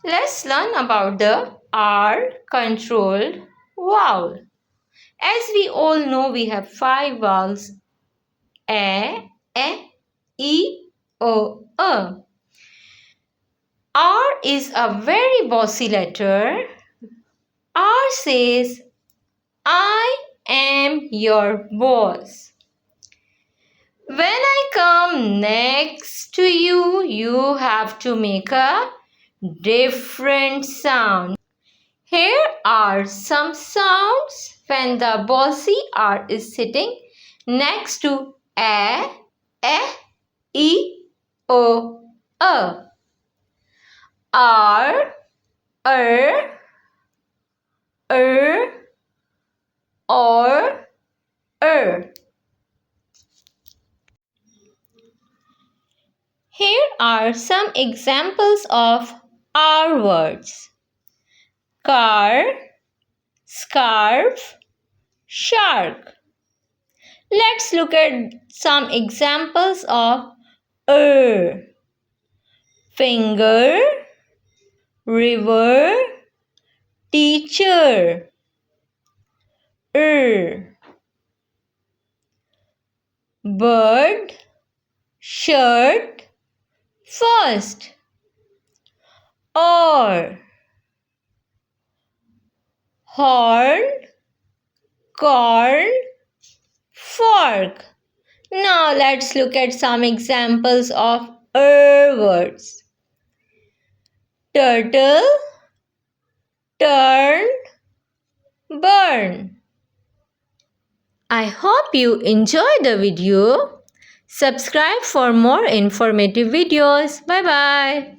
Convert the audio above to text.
Let's learn about the R controlled vowel. As we all know, we have 5 vowels: A, E, O, A. R is a very bossy letter. R says, I am your boss. When I come next to you, you have to make a different sound. Here are some sounds when the bossy R is sitting next to A, E, O, A. R, or, Here are some examples of R words: car, scarf, shark. Let's look at some examples of finger, river, teacher. Bird, shirt, first. Or, horn, corn, fork. Now let's look at some examples of words: turtle, turn, burn. I hope you enjoyed the video. Subscribe for more informative videos. Bye bye.